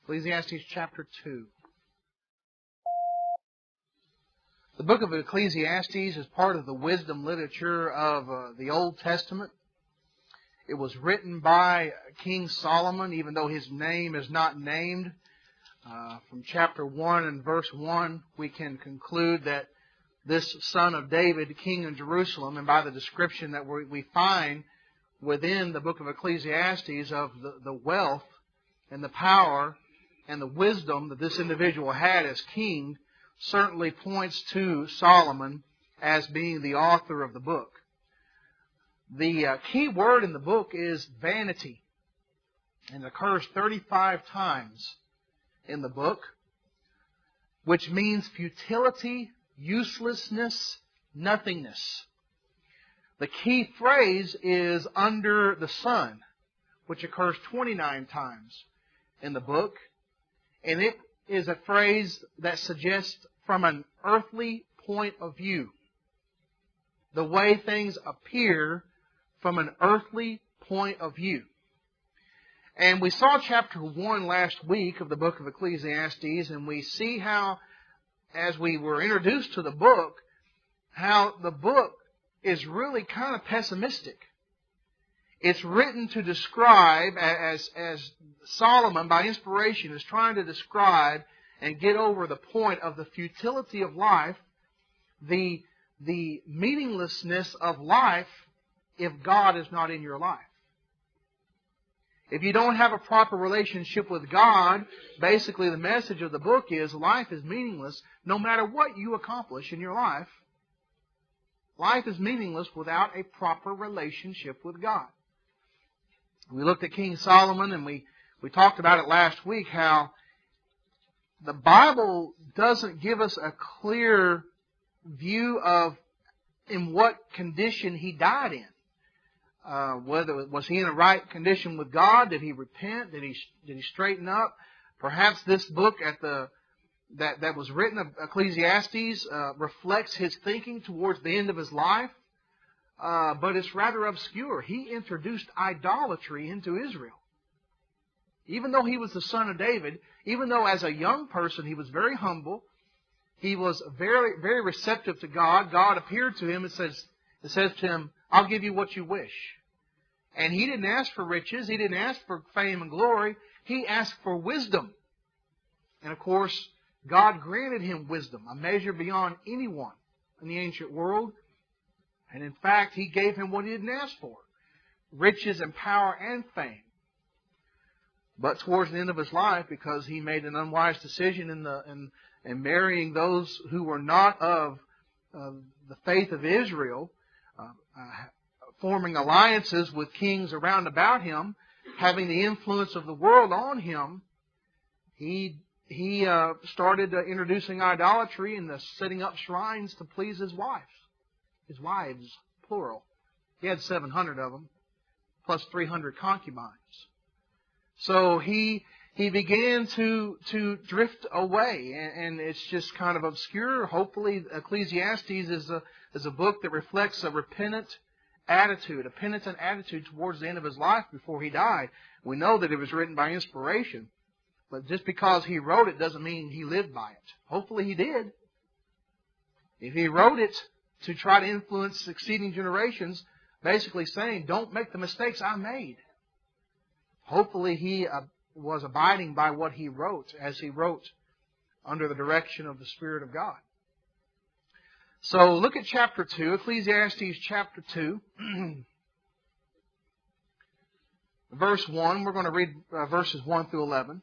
Ecclesiastes chapter 2. The book of Ecclesiastes is part of the wisdom literature of the Old Testament. It was written by King Solomon, even though his name is not named. From chapter 1 and verse 1, we can conclude that this son of David, king in Jerusalem, and by the description that we find within the book of Ecclesiastes of the wealth and the power and the wisdom that this individual had as king, certainly points to Solomon as being the author of the book. The key word in the book is vanity, and it occurs 35 times in the book, which means futility, uselessness, nothingness. The key phrase is under the sun, which occurs 29 times in the book, and it is a phrase that suggests from an earthly point of view, the way things appear from an earthly point of view. And we saw chapter 1 last week of the book of Ecclesiastes, and we see how, as we were introduced to the book, how the book is really kind of pessimistic. It's written to describe, as Solomon, by inspiration, is trying to describe and get over the point of the futility of life, the meaninglessness of life if God is not in your life. If you don't have a proper relationship with God, basically the message of the book is life is meaningless no matter what you accomplish in your life. Life is meaningless without a proper relationship with God. We looked at King Solomon, and we talked about it last week, how the Bible doesn't give us a clear view of in what condition he died in. Whether was he in a right condition with God? Did he repent? Did he straighten up? Perhaps this book that was written of Ecclesiastes reflects his thinking towards the end of his life. But it's rather obscure. He introduced idolatry into Israel. Even though he was the son of David, even though as a young person he was very humble, he was very, very receptive to God. God appeared to him and says to him, I'll give you what you wish. And he didn't ask for riches. He didn't ask for fame and glory. He asked for wisdom. And of course, God granted him wisdom, a measure beyond anyone in the ancient world. And in fact, He gave him what he didn't ask for, riches and power and fame. But towards the end of his life, because he made an unwise decision in marrying those who were not of the faith of Israel, forming alliances with kings around about him, having the influence of the world on him, he started introducing idolatry and setting up shrines to please his wives. His wives, plural. He had 700 of them, plus 300 concubines. So he began to drift away, and it's just kind of obscure. Hopefully, Ecclesiastes is a book that reflects a penitent attitude towards the end of his life before he died. We know that it was written by inspiration, but just because he wrote it doesn't mean he lived by it. Hopefully he did. If he wrote it to try to influence succeeding generations, basically saying, don't make the mistakes I made. Hopefully he was abiding by what he wrote, as he wrote under the direction of the Spirit of God. So look at chapter 2, Ecclesiastes chapter 2, verse 1. We're going to read verses 1 through 11.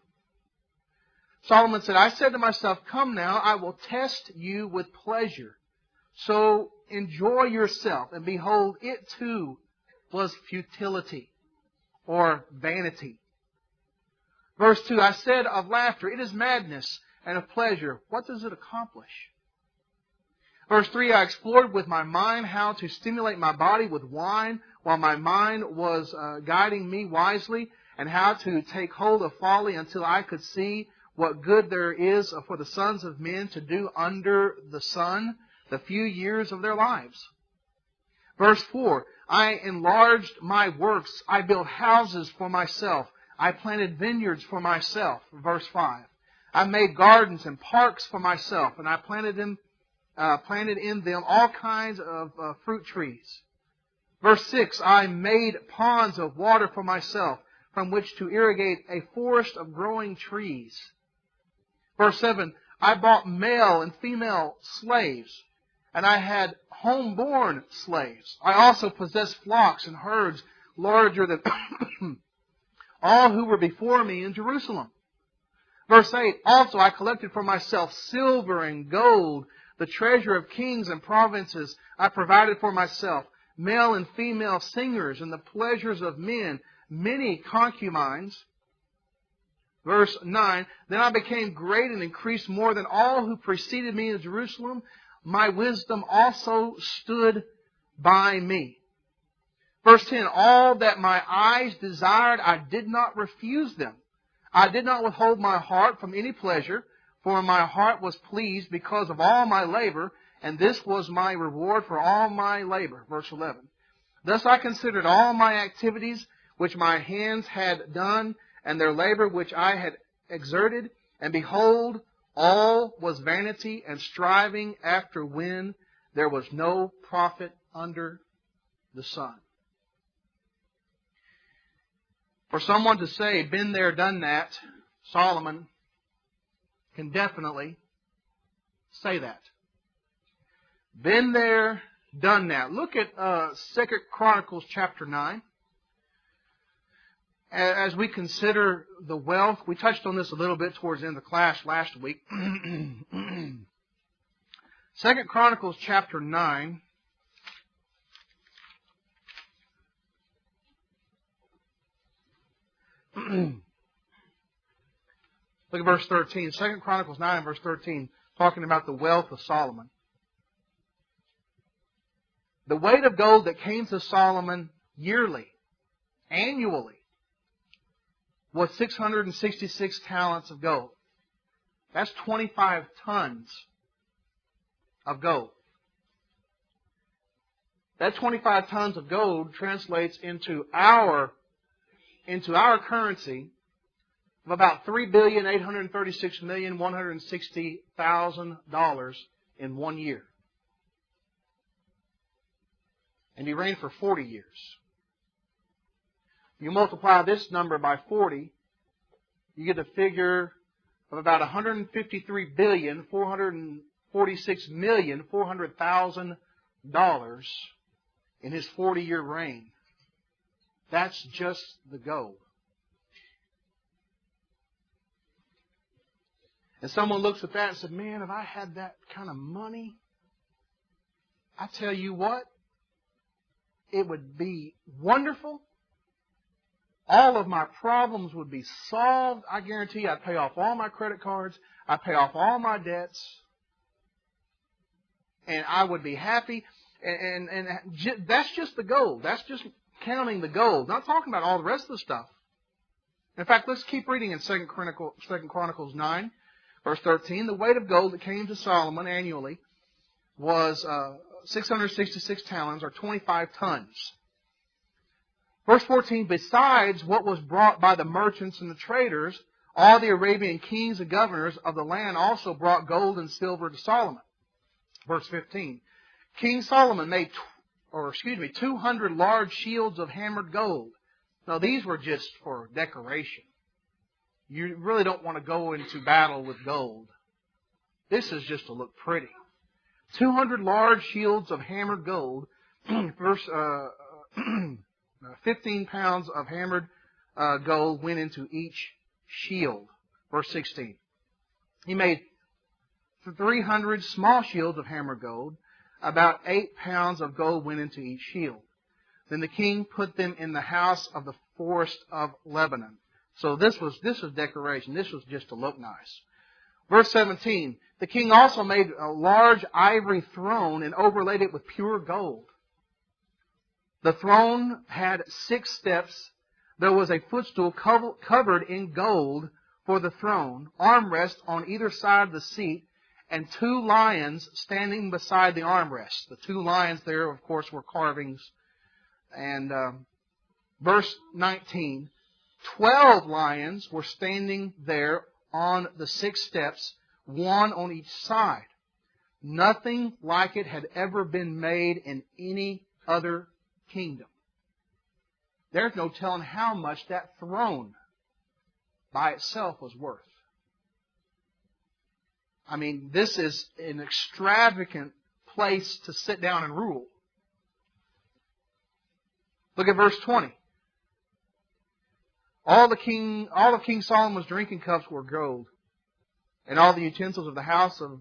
Solomon said, I said to myself, come now, I will test you with pleasure. So enjoy yourself, and behold, it too was futility, or vanity. Verse 2, I said of laughter, it is madness, and of pleasure, what does it accomplish? Verse 3, I explored with my mind how to stimulate my body with wine, while my mind was guiding me wisely, and how to take hold of folly until I could see what good there is for the sons of men to do under the sun, the few years of their lives. Verse 4, I enlarged my works. I built houses for myself. I planted vineyards for myself. Verse 5. I made gardens and parks for myself, and I planted in them all kinds of fruit trees. Verse 6. I made ponds of water for myself, from which to irrigate a forest of growing trees. Verse 7. I bought male and female slaves, and I had homeborn slaves. I also possessed flocks and herds larger than all who were before me in Jerusalem. Verse 8, also I collected for myself silver and gold, the treasure of kings and provinces. I provided for myself male and female singers and the pleasures of men, many concubines. Verse 9, then I became great and increased more than all who preceded me in Jerusalem. My wisdom also stood by me. Verse 10, all that my eyes desired, I did not refuse them. I did not withhold my heart from any pleasure, for my heart was pleased because of all my labor, and this was my reward for all my labor. Verse 11, thus I considered all my activities which my hands had done, and their labor which I had exerted, and behold, all was vanity and striving after wind. There was no profit under the sun. For someone to say, been there, done that, Solomon can definitely say that. Been there, done that. Look at 2 Chronicles chapter 9. As we consider the wealth, we touched on this a little bit towards the end of the class last week. 2 Chronicles chapter 9. Look at verse 13. 2 Chronicles 9 verse 13, talking about the wealth of Solomon. The weight of gold that came to Solomon yearly, annually, was 666 talents of gold. That's 25 tons of gold. That 25 tons of gold translates into our currency of about $3,836,160,000 in 1 year. And he reigned for 40 years. You multiply this number by 40, you get a figure of about $153,446,400,000 in his 40-year reign. That's just the gold. And someone looks at that and said, man, if I had that kind of money, I tell you what, it would be wonderful. All of my problems would be solved. I guarantee I'd pay off all my credit cards. I'd pay off all my debts. And I would be happy. And that's just the gold. That's just counting the gold. Not talking about all the rest of the stuff. In fact, let's keep reading in 2 Chronicles 9, verse 13. The weight of gold that came to Solomon annually was 666 talents, or 25 tons. Verse 14, besides what was brought by the merchants and the traders, all the Arabian kings and governors of the land also brought gold and silver to Solomon. Verse 15, King Solomon made 200 large shields of hammered gold. Now, these were just for decoration. You really don't want to go into battle with gold. This is just to look pretty. 200 large shields of hammered gold. Verse 15 pounds of hammered gold went into each shield. Verse 16. He made 300 small shields of hammered gold. About 8 pounds of gold went into each shield. Then the king put them in the house of the forest of Lebanon. So this was decoration. This was just to look nice. Verse 17. The king also made a large ivory throne and overlaid it with pure gold. The throne had 6 steps. There was a footstool covered in gold for the throne, armrests on either side of the seat, and 2 lions standing beside the armrests. The 2 lions there, of course, were carvings. And verse 19, 12 lions were standing there on the 6 steps, one on each side. Nothing like it had ever been made in any other kingdom. There's no telling how much that throne by itself was worth. I mean, this is an extravagant place to sit down and rule. Look at verse 20. All of King Solomon's drinking cups were gold, and all the utensils of the house of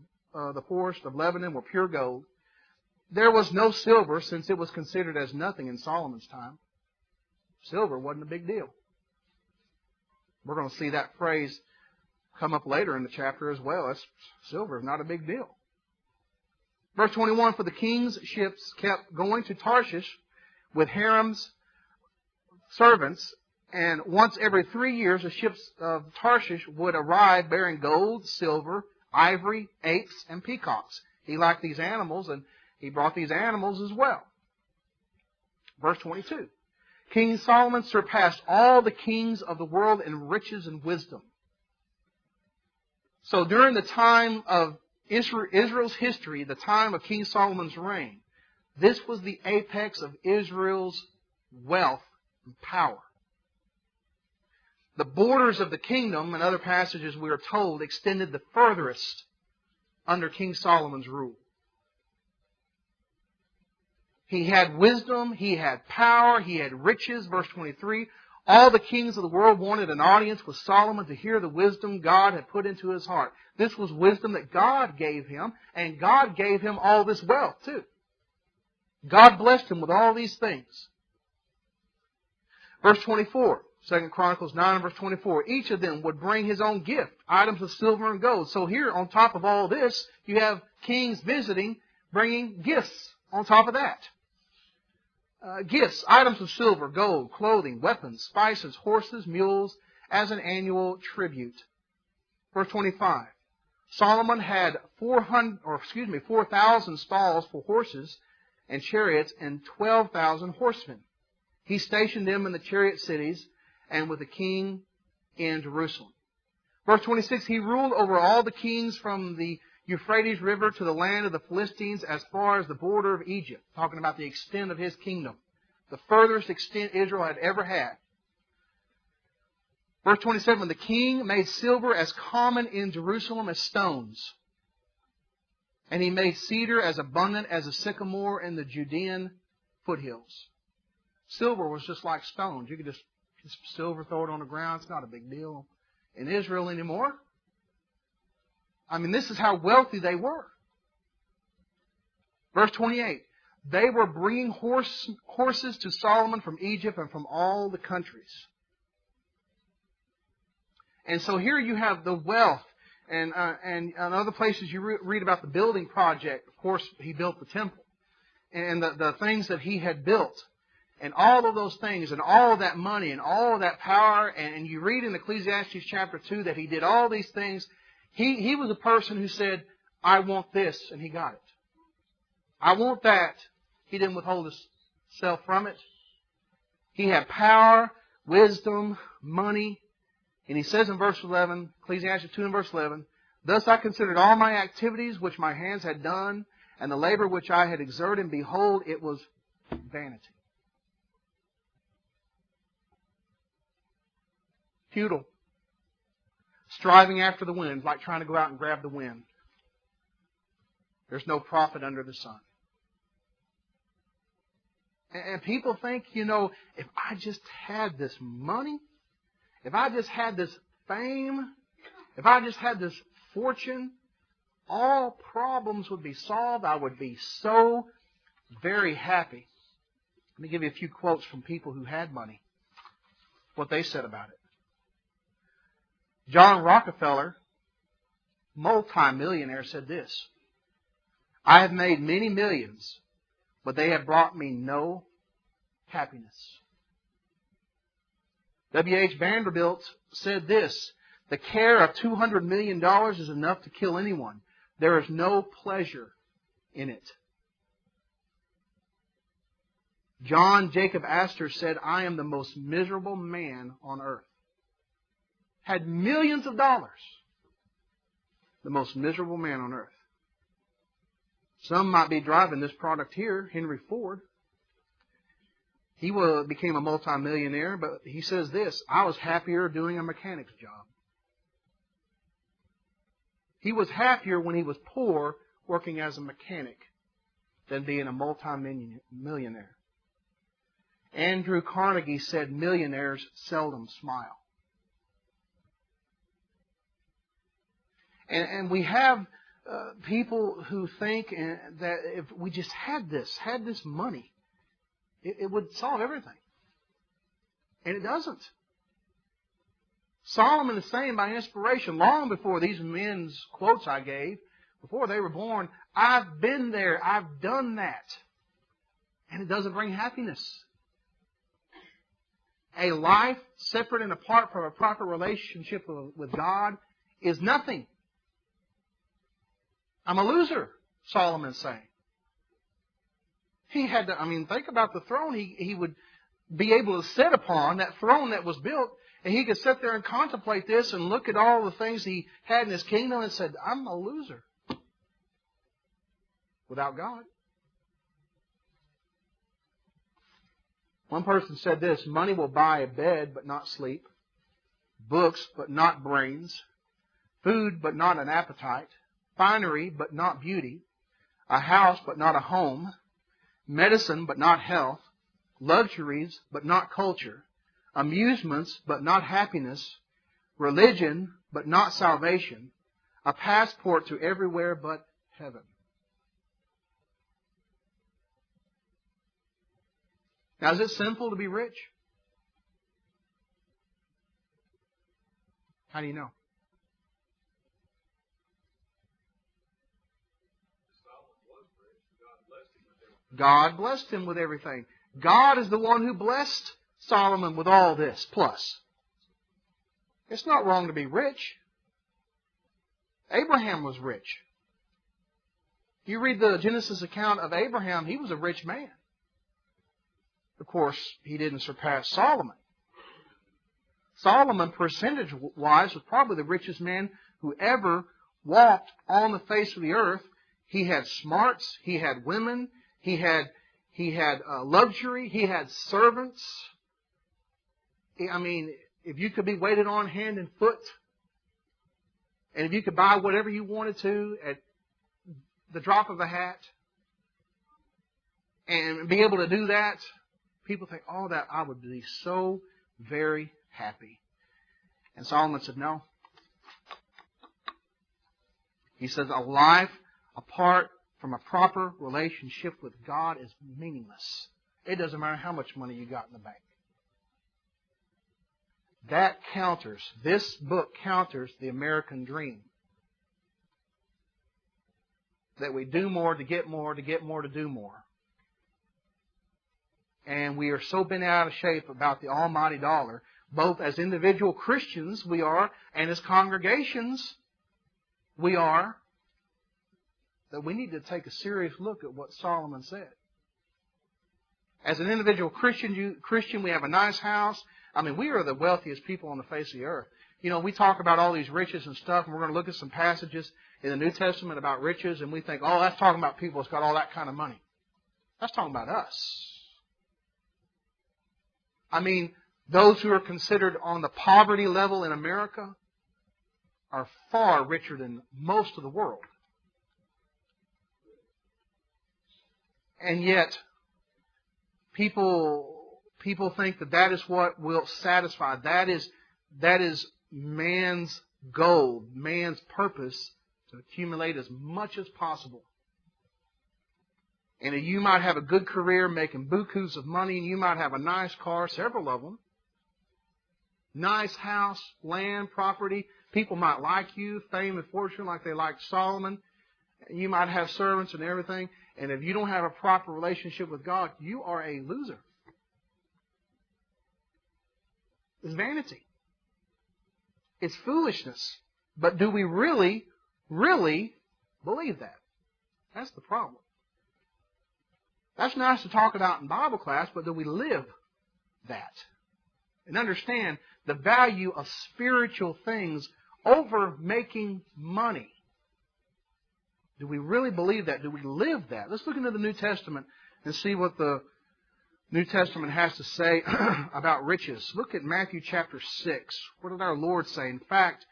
the forest of Lebanon were pure gold. There was no silver, since it was considered as nothing in Solomon's time. Silver wasn't a big deal. We're going to see that phrase come up later in the chapter as well. Silver is not a big deal. Verse 21, for the king's ships kept going to Tarshish with Hiram's servants, and once every 3 years the ships of Tarshish would arrive bearing gold, silver, ivory, apes, and peacocks. He liked these animals, and he brought these animals as well. Verse 22. King Solomon surpassed all the kings of the world in riches and wisdom. So during the time of Israel's history, the time of King Solomon's reign, this was the apex of Israel's wealth and power. The borders of the kingdom, in other passages we are told, extended the furthest under King Solomon's rule. He had wisdom, he had power, he had riches. Verse 23, all the kings of the world wanted an audience with Solomon to hear the wisdom God had put into his heart. This was wisdom that God gave him, and God gave him all this wealth too. God blessed him with all these things. Verse 24, 2 Chronicles 9 and verse 24, each of them would bring his own gift, items of silver and gold. So here, on top of all this, you have kings visiting, bringing gifts on top of that. Gifts, items of silver, gold, clothing, weapons, spices, horses, mules, as an annual tribute. Verse 25. Solomon had 4,000 stalls for horses and chariots and 12,000 horsemen. He stationed them in the chariot cities and with the king in Jerusalem. Verse 26, he ruled over all the kings from the Euphrates River to the land of the Philistines as far as the border of Egypt. Talking about the extent of his kingdom. The furthest extent Israel had ever had. Verse 27, the king made silver as common in Jerusalem as stones. And he made cedar as abundant as a sycamore in the Judean foothills. Silver was just like stones. You could just silver, throw it on the ground. It's not a big deal in Israel anymore. I mean, this is how wealthy they were. Verse 28. They were bringing horses to Solomon from Egypt and from all the countries. And so here you have the wealth. And in other places you read about the building project. Of course, he built the temple. And the things that he had built. And all of those things and all of that money and all of that power. And you read in Ecclesiastes chapter 2 that he did all these things. He was a person who said, I want this, and he got it. I want that. He didn't withhold himself from it. He had power, wisdom, money. And he says in verse 11, Ecclesiastes 2 and verse 11, thus I considered all my activities which my hands had done, and the labor which I had exerted, and behold, it was vanity. Futile. Striving after the wind, like trying to go out and grab the wind. There's no profit under the sun. And people think, if I just had this money, if I just had this fame, if I just had this fortune, all problems would be solved. I would be so very happy. Let me give you a few quotes from people who had money. What they said about it. John Rockefeller, multi-millionaire, said this. I have made many millions, but they have brought me no happiness. W.H. Vanderbilt said this. The care of $200 million is enough to kill anyone. There is no pleasure in it. John Jacob Astor said, I am the most miserable man on earth. had millions of dollars. The most miserable man on earth. Some might be driving this product here, Henry Ford. He became a multimillionaire, but he says this, I was happier doing a mechanic's job. He was happier when he was poor working as a mechanic than being a multimillionaire. Andrew Carnegie said millionaires seldom smile. And we have people who think that if we just had this money, it would solve everything. And it doesn't. Solomon is saying by inspiration, long before these men's quotes I gave, before they were born, I've been there, I've done that. And it doesn't bring happiness. A life separate and apart from a proper relationship with God is nothing. I'm a loser, Solomon's saying. He had to, think about the throne he would be able to sit upon, that throne that was built, and he could sit there and contemplate this and look at all the things he had in his kingdom and said, I'm a loser without God. One person said this, money will buy a bed but not sleep, books but not brains, food but not an appetite, finery but not beauty, a house but not a home, medicine but not health, luxuries but not culture, amusements but not happiness, religion but not salvation, a passport to everywhere but heaven. Now, is it sinful to be rich? How do you know? God blessed him with everything. God is the one who blessed Solomon with all this, plus. It's not wrong to be rich. Abraham was rich. You read the Genesis account of Abraham, he was a rich man. Of course, he didn't surpass Solomon. Solomon, percentage-wise, was probably the richest man who ever walked on the face of the earth. He had smarts, he had women, he had luxury, he had servants. If you could be waited on hand and foot, and if you could buy whatever you wanted to at the drop of a hat, and be able to do that, people think, oh, that I would be so very happy. And Solomon said, no. He says, a life apart from a proper relationship with God is meaningless. It doesn't matter how much money you got in the bank. That counters, this book counters the American dream. That we do more to get more, to get more to do more. And we are so bent out of shape about the almighty dollar, both as individual Christians we are, and as congregations we are, that we need to take a serious look at what Solomon said. As an individual Christian, we have a nice house. We are the wealthiest people on the face of the earth. We talk about all these riches and stuff, and we're going to look at some passages in the New Testament about riches, and we think, oh, that's talking about people that's got all that kind of money. That's talking about us. Those who are considered on the poverty level in America are far richer than most of the world. And yet, people think that is what will satisfy. That is man's goal, man's purpose, to accumulate as much as possible. And you might have a good career making bukus of money, and you might have a nice car, several of them. Nice house, land, property. People might like you, fame and fortune, like they liked Solomon. You might have servants and everything. And if you don't have a proper relationship with God, you are a loser. It's vanity. It's foolishness. But do we really, really believe that? That's the problem. That's nice to talk about in Bible class, but do we live that? and understand the value of spiritual things over making money. Do we really believe that? Do we live that? Let's look into the New Testament and see what the New Testament has to say about riches. Look at Matthew chapter 6. What did our Lord say? In fact,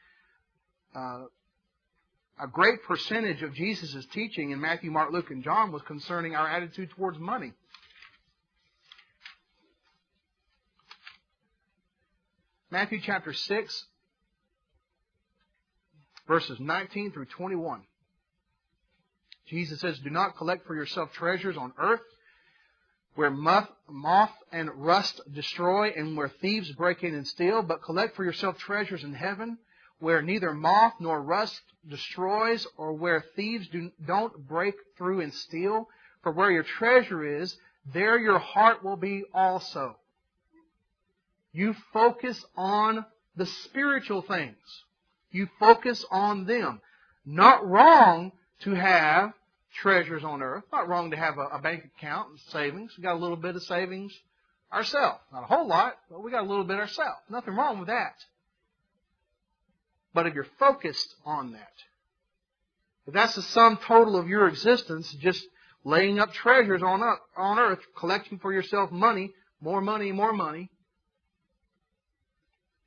a great percentage of Jesus' teaching in Matthew, Mark, Luke, and John was concerning our attitude towards money. Matthew chapter 6, verses 19 through 21. Jesus says, "Do not collect for yourself treasures on earth, where moth and rust destroy, and where thieves break in and steal, but collect for yourself treasures in heaven, where neither moth nor rust destroys, or where thieves don't break through and steal. For where your treasure is, there your heart will be also." You focus on the spiritual things. You focus on them. Not wrong to have treasures on earth. Not wrong to have a bank account and savings. We got a little bit of savings ourselves. Not a whole lot, but we got a little bit ourselves. Nothing wrong with that. But if you're focused on that, if that's the sum total of your existence, just laying up treasures on earth, collecting for yourself money, more money, more money,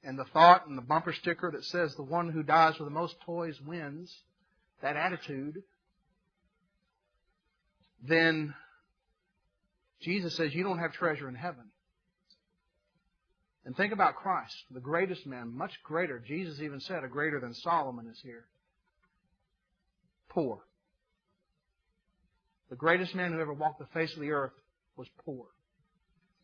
and the thought and the bumper sticker that says the one who dies with the most toys wins, that attitude, then Jesus says you don't have treasure in heaven. And think about Christ, the greatest man, much greater. Jesus even said, a greater than Solomon is here. Poor. The greatest man who ever walked the face of the earth was poor.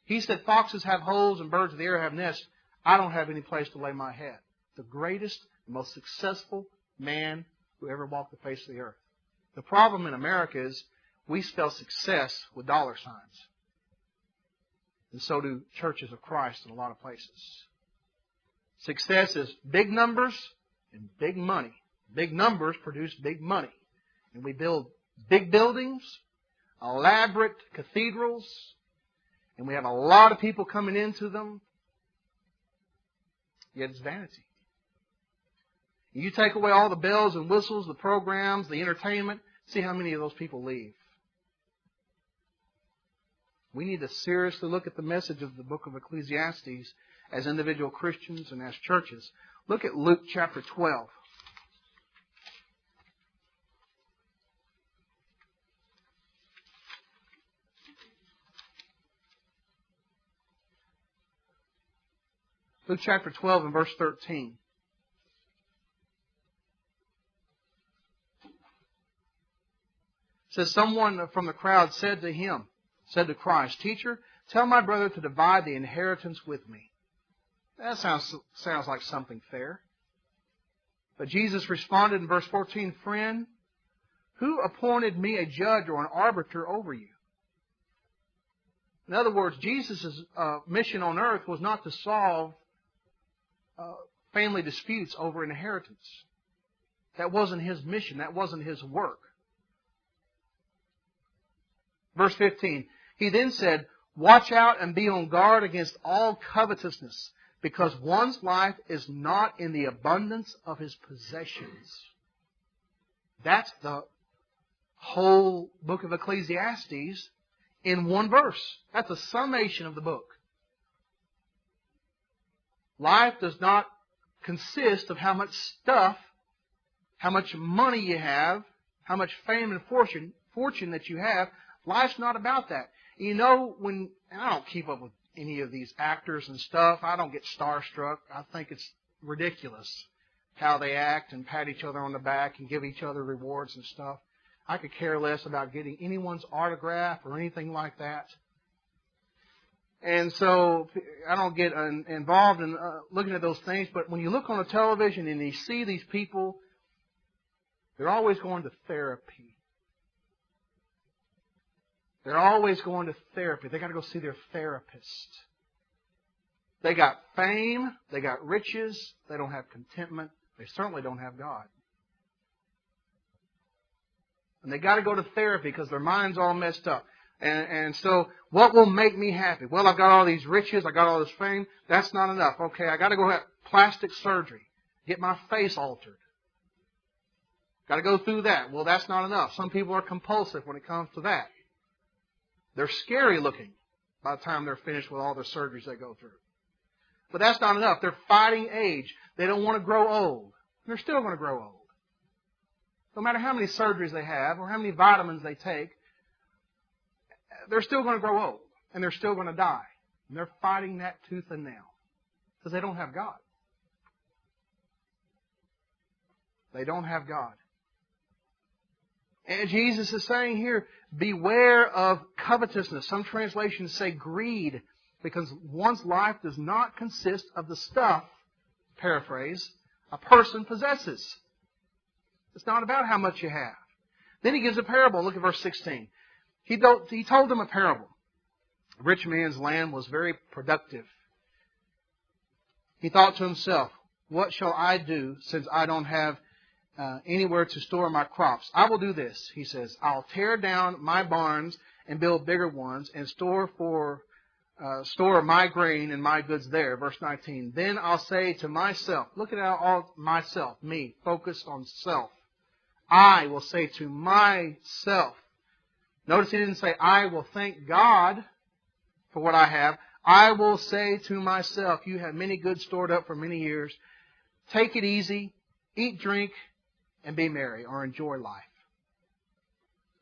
He said, foxes have holes and birds of the air have nests. I don't have any place to lay my head. The greatest, most successful man who ever walked the face of the earth. The problem in America is we spell success with dollar signs. And so do churches of Christ in a lot of places. Success is big numbers and big money. Big numbers produce big money. And we build big buildings, elaborate cathedrals, and we have a lot of people coming into them. Yet it's vanity. You take away all the bells and whistles, the programs, the entertainment, see how many of those people leave. We need to seriously look at the message of the book of Ecclesiastes as individual Christians and as churches. Look at Luke chapter 12. Luke chapter 12 and verse 13. It says, someone from the crowd said to Christ, "Teacher, tell my brother to divide the inheritance with me." That sounds like something fair. But Jesus responded in verse 14, "Friend, who appointed me a judge or an arbiter over you?" In other words, Jesus' mission on earth was not to solve family disputes over inheritance. That wasn't His mission. That wasn't His work. Verse 15, He then said, "Watch out and be on guard against all covetousness, because one's life is not in the abundance of his possessions." That's the whole book of Ecclesiastes in one verse. That's a summation of the book. Life does not consist of how much stuff, how much money you have, how much fame and fortune that you have. Life's not about that. You know, and I don't keep up with any of these actors and stuff. I don't get starstruck. I think it's ridiculous how they act and pat each other on the back and give each other rewards and stuff. I could care less about getting anyone's autograph or anything like that. And so I don't get involved in looking at those things. But when you look on the television and you see these people, they're always going to therapy. They're always going to therapy. They got to go see their therapist. They got fame. They got riches. They don't have contentment. They certainly don't have God. And they got to go to therapy because their mind's all messed up. And so what will make me happy? Well, I've got all these riches. I got all this fame. That's not enough. Okay, I got to go have plastic surgery. Get my face altered. Got to go through that. Well, that's not enough. Some people are compulsive when it comes to that. They're scary looking by the time they're finished with all the surgeries they go through. But that's not enough. They're fighting age. They don't want to grow old. They're still going to grow old. No matter how many surgeries they have or how many vitamins they take, they're still going to grow old. And they're still going to die. And they're fighting that tooth and nail. Because they don't have God. They don't have God. And Jesus is saying here, beware of covetousness. Some translations say greed, because one's life does not consist of the stuff, paraphrase, a person possesses. It's not about how much you have. Then he gives a parable. Look at verse 16. He told them a parable. A rich man's land was very productive. He thought to himself, what shall I do since I don't have anywhere to store my crops? I will do this, he says. I'll tear down my barns and build bigger ones and store my grain and my goods there. Verse 19. Then I'll say to myself, look at all myself, me, focused on self. I will say to myself. Notice he didn't say, I will thank God for what I have. I will say to myself, you have many goods stored up for many years. Take it easy, eat, drink, and be merry, or enjoy life.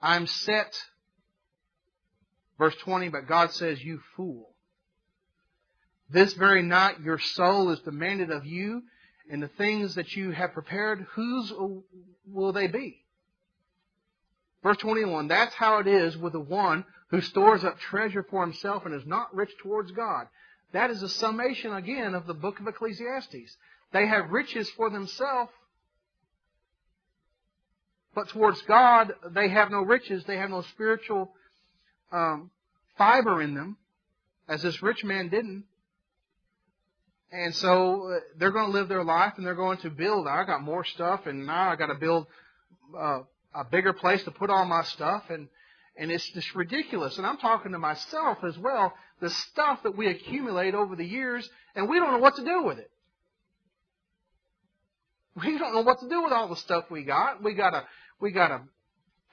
I'm set. Verse 20, but God says, you fool. This very night your soul is demanded of you, and the things that you have prepared, whose will they be? Verse 21, that's how it is with the one who stores up treasure for himself and is not rich towards God. That is a summation, again, of the book of Ecclesiastes. They have riches for themselves, but towards God, they have no riches. They have no spiritual fiber in them, as this rich man didn't. And so they're going to live their life, and they're going to build. I got more stuff, and now I got to build a bigger place to put all my stuff, and it's just ridiculous. And I'm talking to myself as well. The stuff that we accumulate over the years, and we don't know what to do with it. We don't know what to do with all the stuff we got. We gotta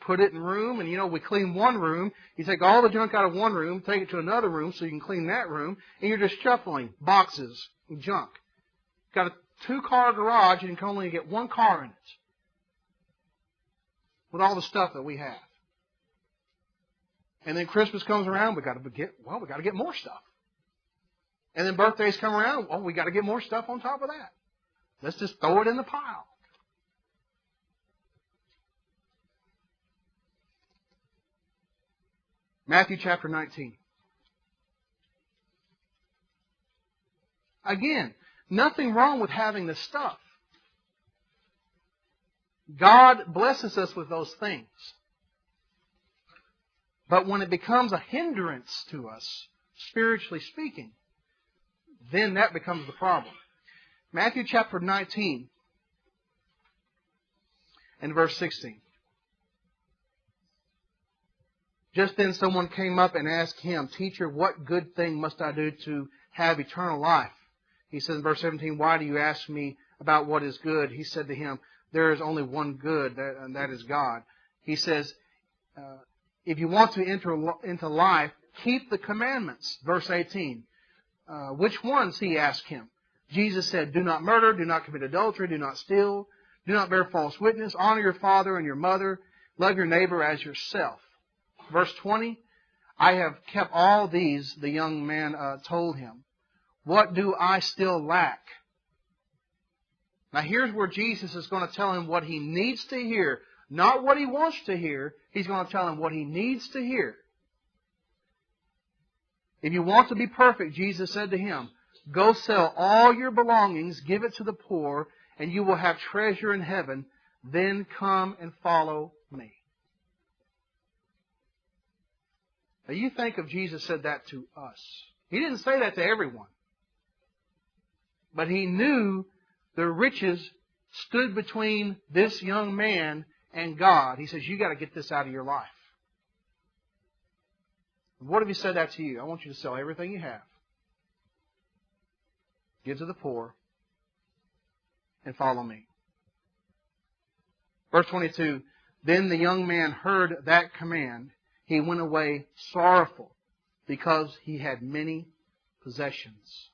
put it in room, and we clean one room. You take all the junk out of one room, take it to another room so you can clean that room, and you're just shuffling boxes and junk. Got a 2-car garage, and you can only get 1 car in it with all the stuff that we have. And then Christmas comes around, we got to get more stuff. And then birthdays come around, we got to get more stuff on top of that. Let's just throw it in the pile. Matthew chapter 19. Again, nothing wrong with having the stuff. God blesses us with those things. But when it becomes a hindrance to us, spiritually speaking, then that becomes the problem. Matthew chapter 19 and verse 16. Just then someone came up and asked him, Teacher, what good thing must I do to have eternal life? He says in verse 17, Why do you ask me about what is good? He said to him, There is only one good, and that is God. He says, if you want to enter into life, keep the commandments. Verse 18. Which ones? He asked him. Jesus said, Do not murder, do not commit adultery, do not steal, do not bear false witness, honor your father and your mother, love your neighbor as yourself. Verse 20, I have kept all these, the young man told him. What do I still lack? Now here's where Jesus is going to tell him what he needs to hear. Not what he wants to hear. He's going to tell him what he needs to hear. If you want to be perfect, Jesus said to him, Go sell all your belongings, give it to the poor, and you will have treasure in heaven. Then come and follow me. Now you think if Jesus said that to us. He didn't say that to everyone. But he knew the riches stood between this young man and God. He says, you got to get this out of your life. What if He said that to you? I want you to sell everything you have, give to the poor, and follow me. Verse 22, then the young man heard that command. He went away sorrowful because he had many possessions.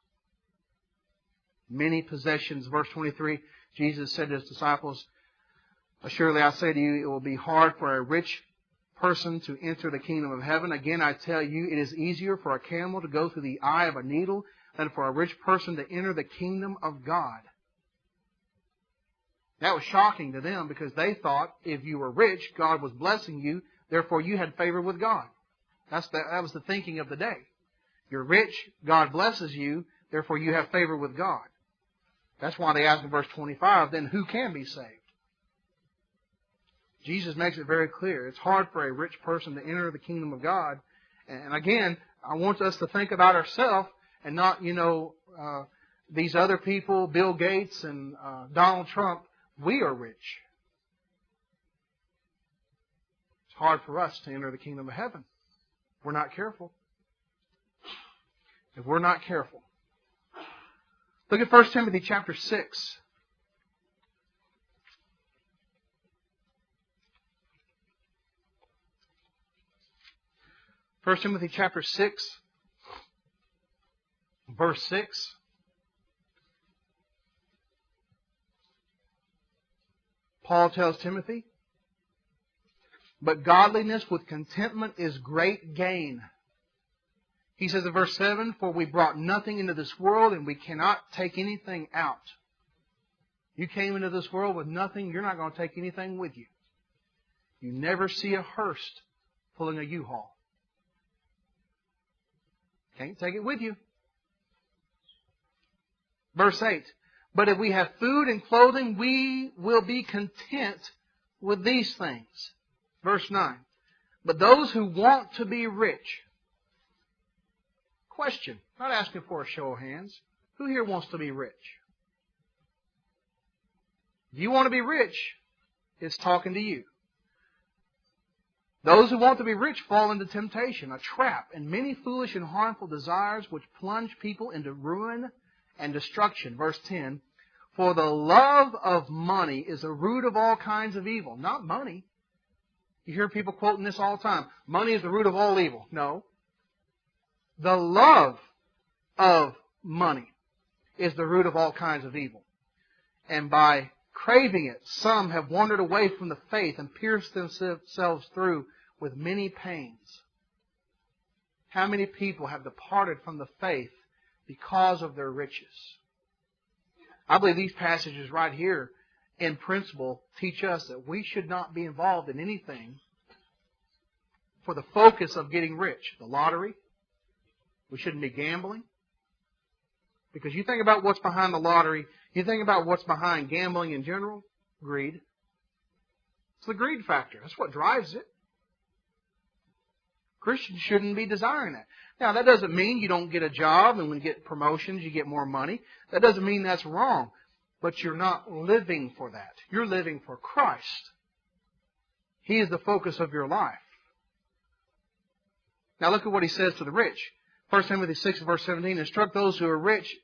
Many possessions. Verse 23, Jesus said to His disciples, assuredly I say to you, it will be hard for a rich person to enter the kingdom of heaven. Again, I tell you, it is easier for a camel to go through the eye of a needle than for a rich person to enter the kingdom of God. That was shocking to them because they thought if you were rich, God was blessing you, therefore you had favor with God. That was the thinking of the day. You're rich, God blesses you, therefore you have favor with God. That's why they ask in verse 25, then who can be saved? Jesus makes it very clear. It's hard for a rich person to enter the kingdom of God. And again, I want us to think about ourselves and not, these other people, Bill Gates and Donald Trump. We are rich. It's hard for us to enter the kingdom of heaven. If we're not careful. If we're not careful. Look at 1 Timothy chapter 6. 1 Timothy chapter 6, verse 6. Paul tells Timothy, but godliness with contentment is great gain. He says in verse 7, for we brought nothing into this world and we cannot take anything out. You came into this world with nothing, you're not going to take anything with you. You never see a hearse pulling a U-Haul. Can't take it with you. Verse 8, but if we have food and clothing, we will be content with these things. Verse 9, but those who want to be rich. Question, not asking for a show of hands. Who here wants to be rich? If you want to be rich, it's talking to you. Those who want to be rich fall into temptation, a trap, and many foolish and harmful desires which plunge people into ruin and destruction. Verse 10, for the love of money is the root of all kinds of evil. Not money. You hear people quoting this all the time. Money is the root of all evil. No. The love of money is the root of all kinds of evil. And by craving it, some have wandered away from the faith and pierced themselves through with many pains. How many people have departed from the faith because of their riches? I believe these passages right here, in principle, teach us that we should not be involved in anything for the focus of getting rich. The lottery. We shouldn't be gambling. Because you think about what's behind the lottery, you think about what's behind gambling in general, greed. It's the greed factor. That's what drives it. Christians shouldn't be desiring that. Now, that doesn't mean you don't get a job and when you get promotions, you get more money. That doesn't mean that's wrong. But you're not living for that. You're living for Christ. He is the focus of your life. Now, look at what he says to the rich. 1 Timothy 6, verse 17, instruct those who are rich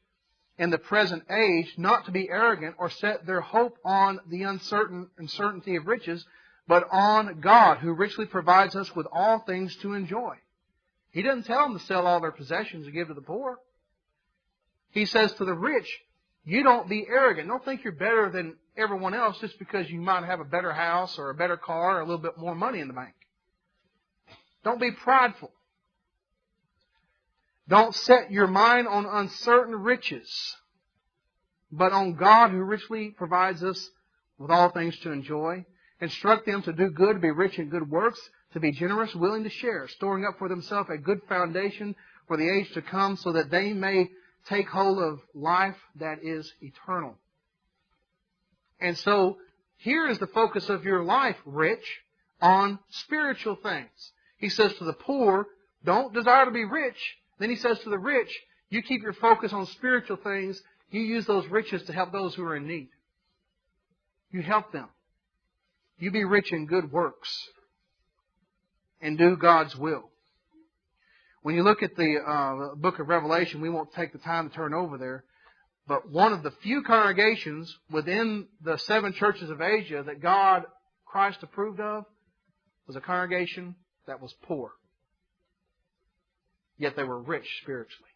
in the present age not to be arrogant or set their hope on the uncertainty of riches, but on God, who richly provides us with all things to enjoy. He doesn't tell them to sell all their possessions and give to the poor. He says to the rich, you don't be arrogant. Don't think you're better than everyone else just because you might have a better house or a better car or a little bit more money in the bank. Don't be prideful. Don't set your mind on uncertain riches, but on God who richly provides us with all things to enjoy. Instruct them to do good, to be rich in good works, to be generous, willing to share, storing up for themselves a good foundation for the age to come, so that they may take hold of life that is eternal. And so, here is the focus of your life, rich, on spiritual things. He says to the poor, don't desire to be rich. Then he says to the rich, you keep your focus on spiritual things. You use those riches to help those who are in need. You help them. You be rich in good works and do God's will. When you look at the book of Revelation, we won't take the time to turn over there, but one of the few congregations within the 7 churches of Asia that Christ approved of, was a congregation that was poor. Yet they were rich spiritually.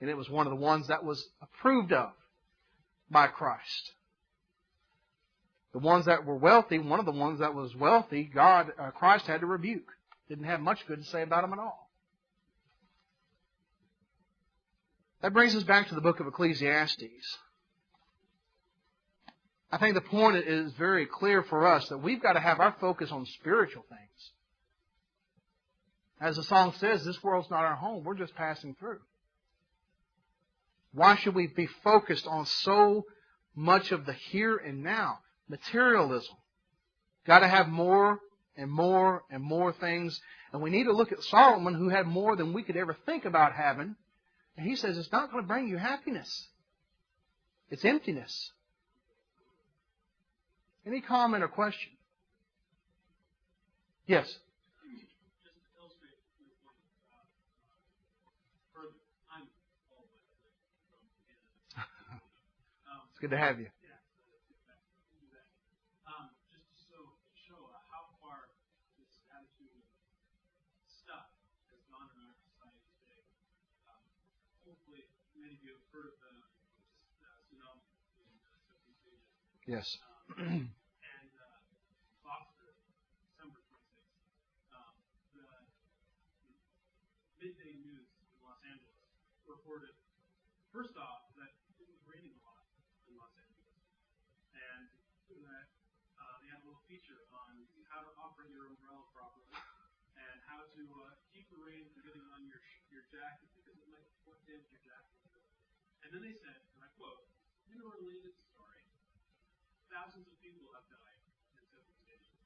And it was one of the ones that was approved of by Christ. The ones that were wealthy, one of the ones that was wealthy, Christ had to rebuke. Didn't have much good to say about them at all. That brings us back to the book of Ecclesiastes. I think the point is very clear for us that we've got to have our focus on spiritual things. As the song says, this world's not our home. We're just passing through. Why should we be focused on so much of the here and now? Materialism. Got to have more and more and more things. And we need to look at Solomon, who had more than we could ever think about having. And he says it's not going to bring you happiness. It's emptiness. Any comment or question? Yes? It's good to have you. Just to show how far this attitude of stuff has gone in our society today. Hopefully, many of you have heard of the tsunami in Southeast Asia. Yes. And Oxford, December 26th, the midday news in Los Angeles reported, first off, that it was raining a lot in Los Angeles, and that they had a little feature on how to operate your umbrella properly and how to keep the rain from getting on your jacket because it might damage your jacket. And then they said, and I quote, in a related story, thousands of people have died in Southeast Asia.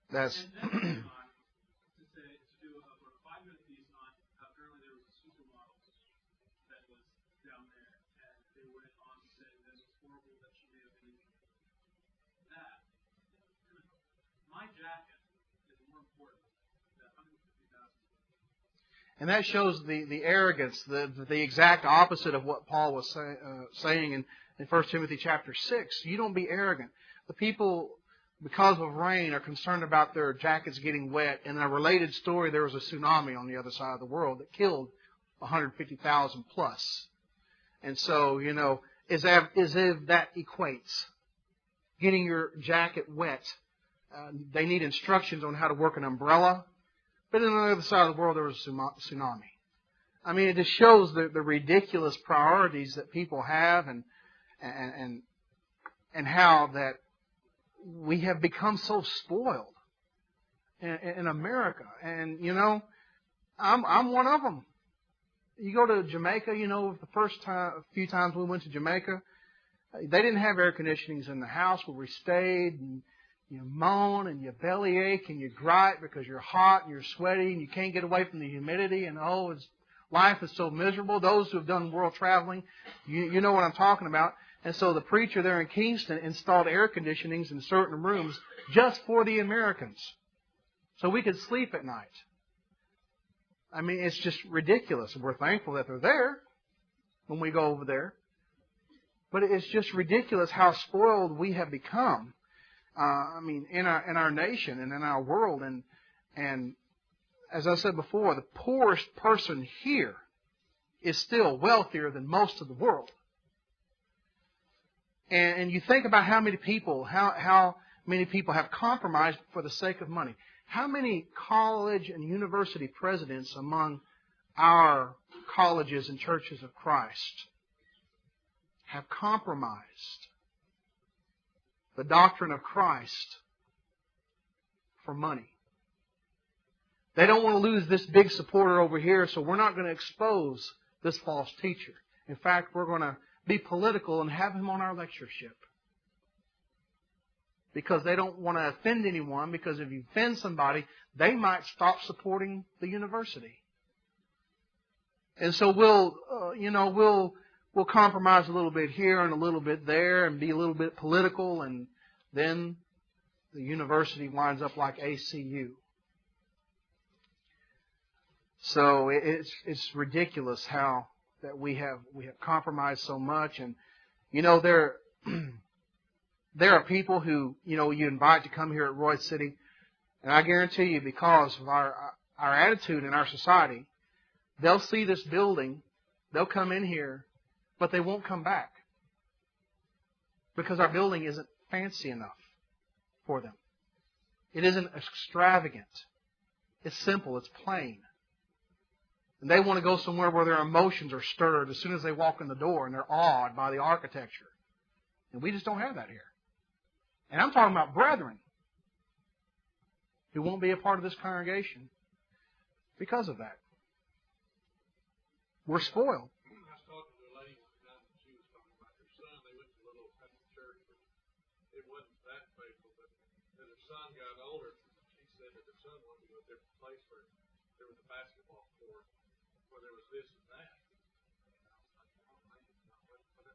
That's and then they went on to do a 5-minute piece on how apparently there was a supermodel that was down there, and they went on to say that it was horrible that she may have been injured. That, my jacket is more important than 150,000. And that shows the arrogance, the exact opposite of what Paul was saying in 1 Timothy chapter 6. You don't be arrogant. The people, because of rain, are concerned about their jackets getting wet. In a related story, there was a tsunami on the other side of the world that killed 150,000 plus. And so, as if that equates. Getting your jacket wet. They need instructions on how to work an umbrella. But on the other side of the world, there was a tsunami. I mean, it just shows the ridiculous priorities that people have and how that we have become so spoiled in America. And, I'm one of them. You go to Jamaica, the first few times we went to Jamaica, they didn't have air conditionings in the house where we stayed, and you moan and you bellyache and you gripe because you're hot and you're sweaty and you can't get away from the humidity, and life is so miserable. Those who have done world traveling, you know what I'm talking about. And so the preacher there in Kingston installed air conditionings in certain rooms just for the Americans, so we could sleep at night. I mean, it's just ridiculous. We're thankful that they're there when we go over there. But it's just ridiculous how spoiled we have become. In our nation and in our world. And as I said before, the poorest person here is still wealthier than most of the world. And you think about how many people have compromised for the sake of money. How many college and university presidents among our colleges and churches of Christ have compromised the doctrine of Christ for money? They don't want to lose this big supporter over here, so we're not going to expose this false teacher. In fact, we're going to be political and have him on our lectureship. Because they don't want to offend anyone, because if you offend somebody, they might stop supporting the university. And so we'll compromise a little bit here and a little bit there and be a little bit political, and then the university winds up like ACU. So it's ridiculous how that we have compromised so much. And there there are people who you invite to come here at Royse City, and I guarantee you, because of our attitude in our society, they'll see this building, they'll come in here, but they won't come back because our building isn't fancy enough for them. It isn't extravagant. It's simple. It's plain. And they want to go somewhere where their emotions are stirred as soon as they walk in the door and they're awed by the architecture. And we just don't have that here. And I'm talking about brethren who won't be a part of this congregation because of that. We're spoiled. I was talking to a lady one time, and she was talking about her son. They went to a little country church, but it wasn't that faithful. But as her son got older, she said that her son wanted to go to a different place where there was a basketball court, where there was this and that. And I was like, oh, man,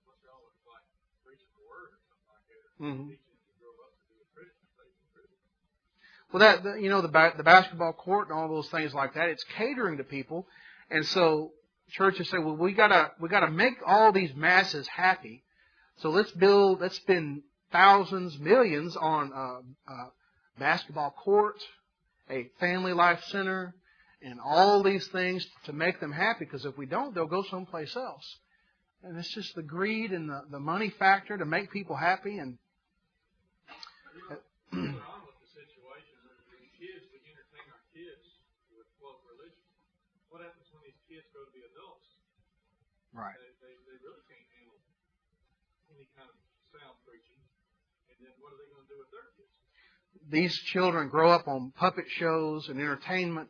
what's y'all look like? Preaching the word or something like that, or teaching them to grow up to be a Christian, faithful Christian. Well, the basketball court and all those things like that, it's catering to people. And so churches say, well, we gotta make all these masses happy. So let's spend thousands, millions on a basketball court, a family life center, and all these things to make them happy. Because if we don't, they'll go someplace else. And it's just the greed and the money factor to make people happy. And what happens when these kids go to be adults? Right. They really can't handle any kind of sound preaching. And then what are they going to do with their kids? These children grow up on puppet shows and entertainment.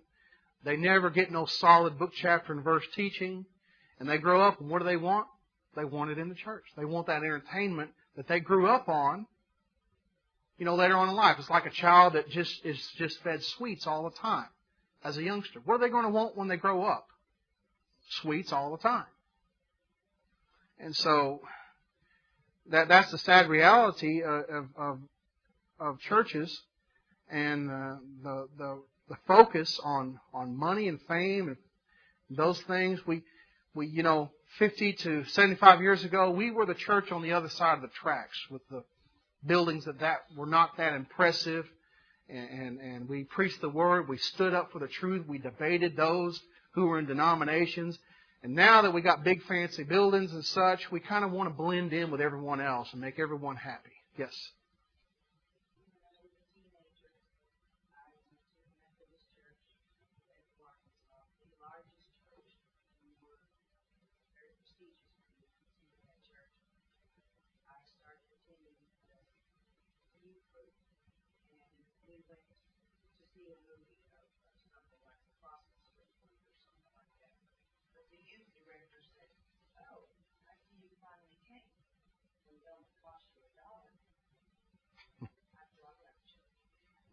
They never get no solid book, chapter, and verse teaching. And they grow up, and what do they want? They want it in the church. They want that entertainment that they grew up on, later on in life. It's like a child that is just fed sweets all the time. As a youngster, what are they going to want when they grow up? Sweets all the time. And so that's the sad reality of churches, and the focus on money and fame and those things. We 50 to 75 years ago, we were the church on the other side of the tracks with the buildings that were not that impressive. And we preached the word. We stood up for the truth. We debated those who were in denominations. And now that we got big fancy buildings and such, we kind of want to blend in with everyone else and make everyone happy. Yes?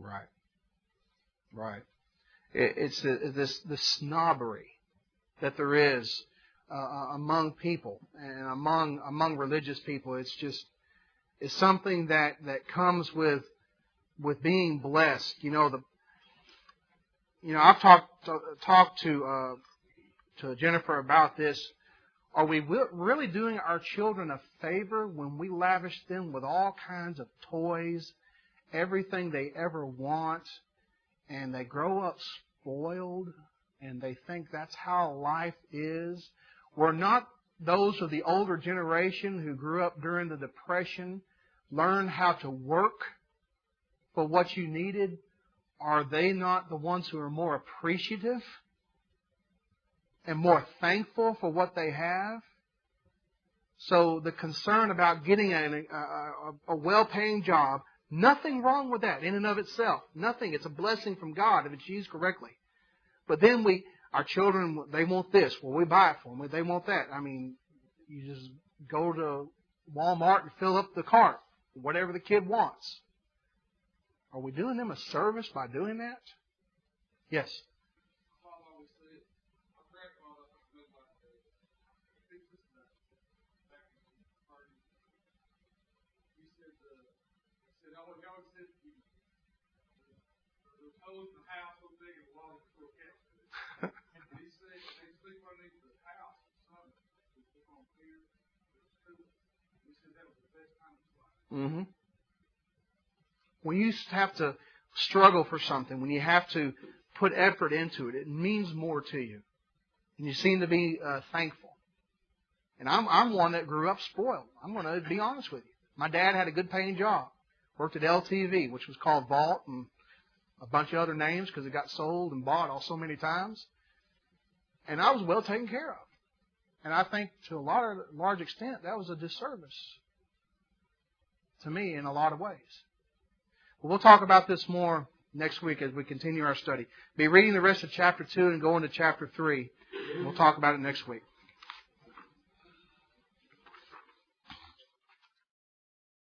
Right. Right. It's the snobbery that there is among people and among religious people. It's something that comes with being blessed. I've talked to Jennifer about this. Are we really doing our children a favor when we lavish them with all kinds of toys, everything they ever want, and they grow up spoiled, and they think that's how life is? We're not those of the older generation who grew up during the Depression, learned how to work for what you needed. Are they not the ones who are more appreciative and more thankful for what they have? So the concern about getting a well-paying job, nothing wrong with that in and of itself. Nothing. It's a blessing from God if it's used correctly. But then our children, they want this. Well, we buy it for them. They want that. I mean, you just go to Walmart and fill up the cart, whatever the kid wants. Are we doing them a service by doing that? Yes. Mm-hmm. When you have to struggle for something, when you have to put effort into it, it means more to you. And you seem to be thankful. And I'm one that grew up spoiled. I'm going to be honest with you. My dad had a good paying job. Worked at LTV, which was called Vault, and a bunch of other names because it got sold and bought all so many times. And I was well taken care of. And I think to a large extent that was a disservice to me in a lot of ways. But we'll talk about this more next week as we continue our study. Be reading the rest of chapter 2 and go into chapter 3. We'll talk about it next week.